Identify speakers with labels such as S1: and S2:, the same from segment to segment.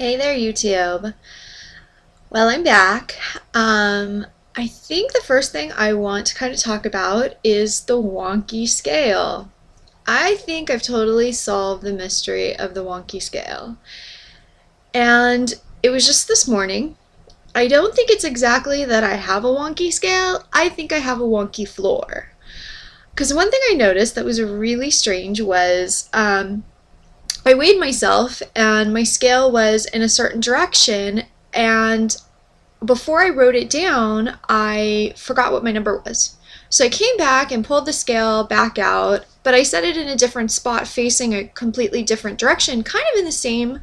S1: Hey there, YouTube. Well, I'm back. I think the first thing I want to kind of talk about is the wonky scale. I think I've totally solved the mystery of the wonky scale. And it was just this morning. I don't think it's exactly that I have a wonky scale. I think I have a wonky floor. Because one thing I noticed that was really strange was I weighed myself and my scale was in a certain direction, and before I wrote it down, I forgot what my number was. So I came back and pulled the scale back out, but I set it in a different spot facing a completely different direction, kind of in the same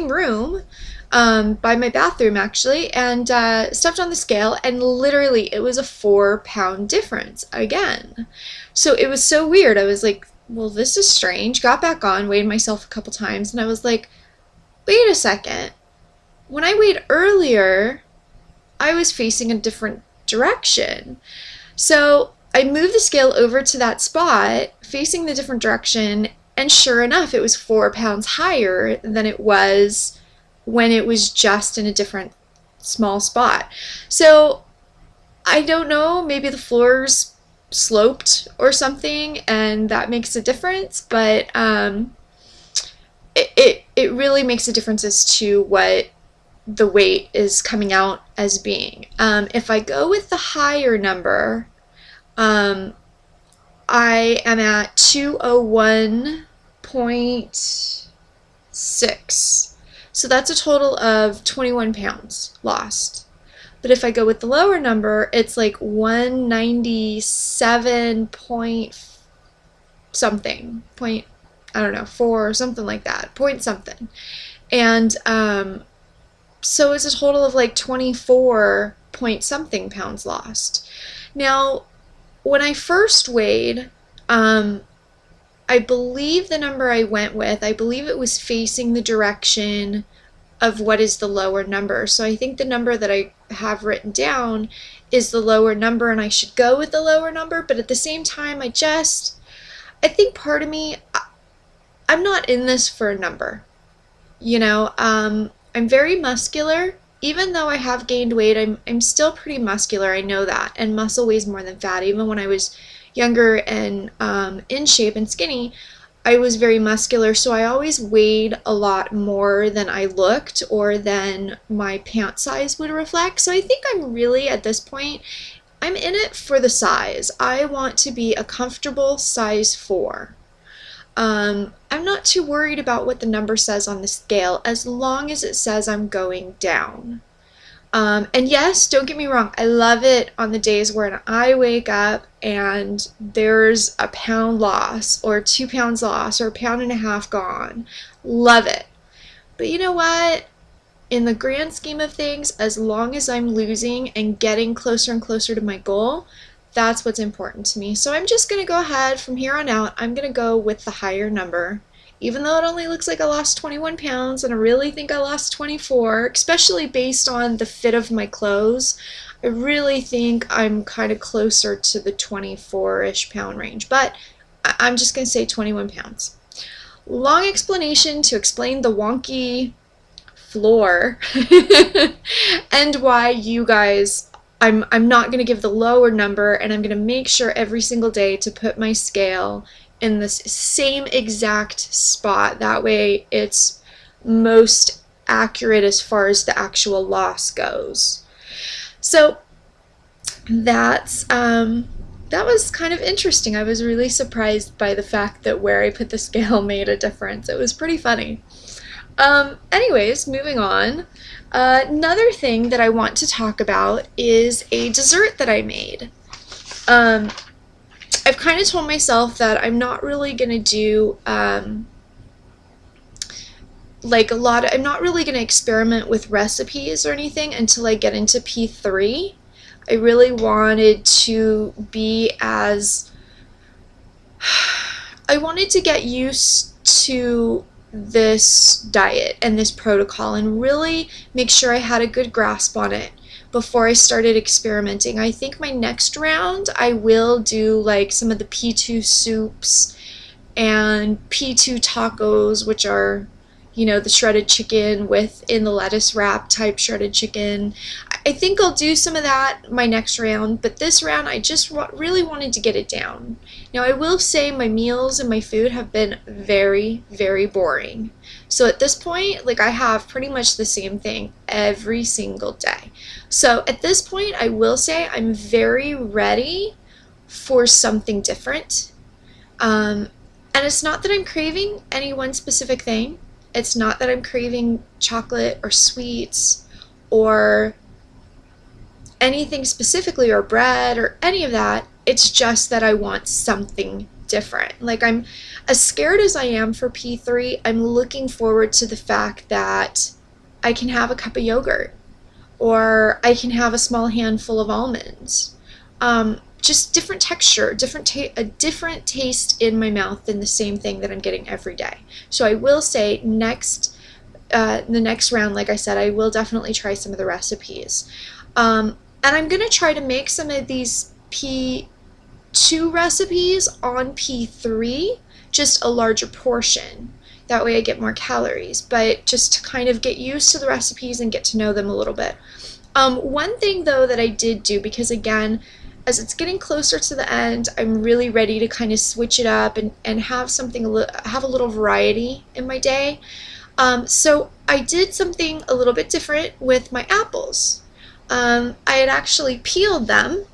S1: room, by my bathroom actually, and stepped on the scale, and literally it was a 4 pound difference again. So it was so weird. I was like, well, this is strange. Got back on, weighed myself a couple times, and I was like, wait a second. When I weighed earlier, I was facing a different direction. So I moved the scale over to that spot, facing the different direction, and sure enough, it was 4 pounds higher than it was when it was just in a different small spot. So I don't know, maybe the floor's sloped or something, and that makes a difference, but it really makes a difference as to what the weight is coming out as being. If I go with the higher number, I am at 201.6. So that's a total of 21 pounds lost. But if I go with the lower number, it's like 197 point something, point, I don't know, 4 or something like that, point something. And so it's a total of like 24 point something pounds lost. Now, when I first weighed, I believe the number I went with, I believe it was facing the direction of what is the lower number. So I think the number that I have written down is the lower number, and I should go with the lower number, but at the same time, I think part of me, I'm not in this for a number. You know, I'm very muscular. Even though I have gained weight, I'm still pretty muscular, I know that, and muscle weighs more than fat. Even when I was younger and in shape and skinny, I was very muscular, so I always weighed a lot more than I looked or than my pant size would reflect. So I think I'm really, at this point, I'm in it for the size. I want to be a comfortable size 4. I'm not too worried about what the number says on the scale, as long as it says I'm going down. And yes, don't get me wrong, I love it on the days when I wake up and there's a pound loss or 2 pounds loss or a pound and a half gone. Love it. But you know what? In the grand scheme of things, as long as I'm losing and getting closer and closer to my goal, that's what's important to me. So I'm just going to go ahead from here on out. I'm going to go with the higher number. Even though it only looks like I lost 21 pounds, and I really think I lost 24, especially based on the fit of my clothes, I really think I'm kind of closer to the 24-ish pound range. But I'm just going to say 21 pounds. Long explanation to explain the wonky floor and why you guys, I'm not going to give the lower number, and I'm going to make sure every single day to put my scale in the same exact spot. That way it's most accurate as far as the actual loss goes. So that was kind of interesting. I was really surprised by the fact that where I put the scale made a difference. It was pretty funny. Anyways, moving on. Another thing that I want to talk about is a dessert that I made. I've kind of told myself that I'm not really going to do, I'm not really going to experiment with recipes or anything until I get into P3. I really wanted to I wanted to get used to this diet and this protocol and really make sure I had a good grasp on it before I started experimenting. I think my next round I will do like some of the P2 soups and P2 tacos, which are, you know, the shredded chicken within the lettuce wrap type shredded chicken. I think I'll do some of that my next round, but this round I just really wanted to get it down. Now I will say my meals and my food have been very, very boring. So at this point, like, I have pretty much the same thing every single day. So at this point, I will say I'm very ready for something different. And it's not that I'm craving any one specific thing. It's not that I'm craving chocolate or sweets or anything specifically, or bread or any of that. It's just that I want something different. Like, I'm as scared as I am for P3, I'm looking forward to the fact that I can have a cup of yogurt, or I can have a small handful of almonds. Just different texture, a different taste in my mouth than the same thing that I'm getting every day. So I will say the next round, like I said, I will definitely try some of the recipes. And I'm going to try to make some of these P2 recipes on P3, just a larger portion. That way I get more calories, but just to kind of get used to the recipes and get to know them a little bit. One thing though that I did do, because again, as it's getting closer to the end, I'm really ready to kind of switch it up and have have a little variety in my day. So I did something a little bit different with my apples. I had actually peeled them,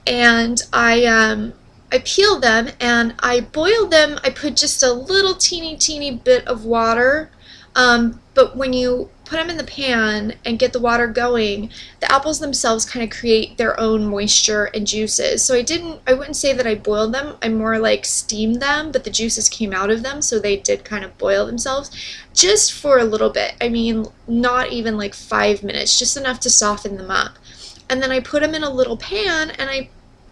S1: and I peeled them and I boiled them. I put just a little teeny bit of water, but when you put them in the pan and get the water going, the apples themselves kind of create their own moisture and juices. So I wouldn't say that I boiled them, I more like steamed them, but the juices came out of them, so they did kind of boil themselves just for a little bit. I mean, not even like 5 minutes, just enough to soften them up. And then I put them in a little pan, and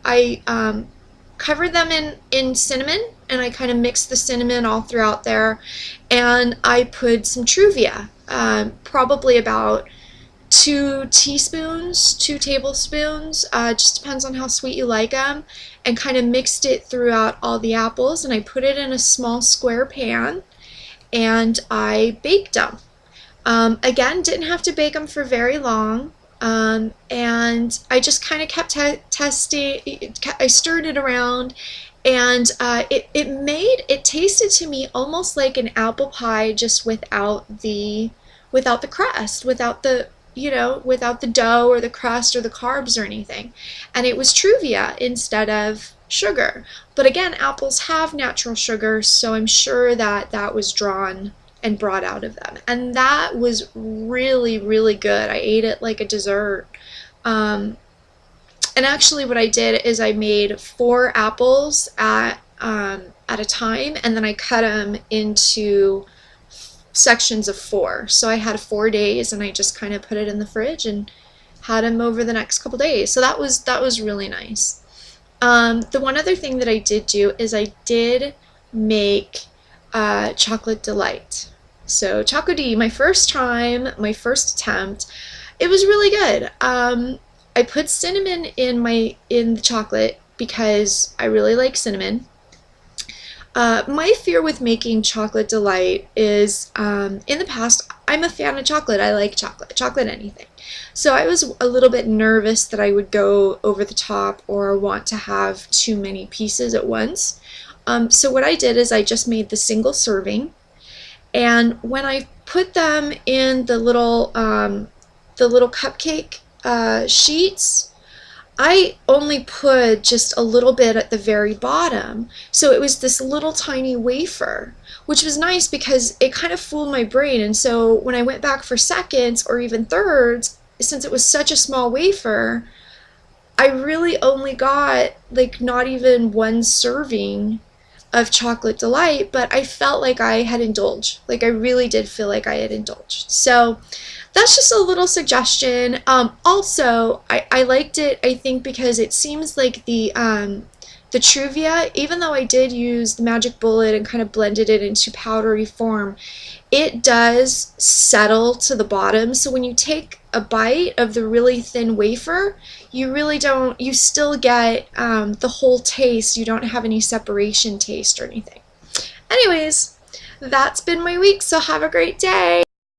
S1: I covered them in cinnamon, and I kind of mixed the cinnamon all throughout there, and I put some Truvia, probably about 2 tablespoons, just depends on how sweet you like them, and kind of mixed it throughout all the apples, and I put it in a small square pan, and I baked them. Again, didn't have to bake them for very long. And I just kind of kept testing. I stirred it around, and it tasted to me almost like an apple pie, just without the crust, without the dough or the crust or the carbs or anything. And it was Truvia instead of sugar. But again, apples have natural sugar, so I'm sure that was drawn and brought out of them, and that was really, really good. I ate it like a dessert. And actually what I did is I made 4 apples at a time, and then I cut them into sections of 4. So I had 4 days, and I just kind of put it in the fridge and had them over the next couple days. So that was really nice. The one other thing that I did do is I did make chocolate delight. So Choco D, my first attempt, it was really good. I put cinnamon in the chocolate because I really like cinnamon. My fear with making chocolate delight is, in the past, I'm a fan of chocolate. I like chocolate anything. So I was a little bit nervous that I would go over the top or want to have too many pieces at once. So what I did is I just made the single serving, and when I put them in the little cupcake sheets, I only put just a little bit at the very bottom, so it was this little tiny wafer, which was nice because it kind of fooled my brain. And so when I went back for seconds or even thirds, since it was such a small wafer, I really only got like not even 1 serving of chocolate delight, but I felt like I had indulged. Like, I really did feel like I had indulged. So that's just a little suggestion. Also, I liked it, I think, because it seems like the Truvia, even though I did use the magic bullet and kind of blended it into powdery form, it does settle to the bottom. So when you take a bite of the really thin wafer, you still get the whole taste. You don't have any separation taste or anything. Anyways, that's been my week. So have a great day.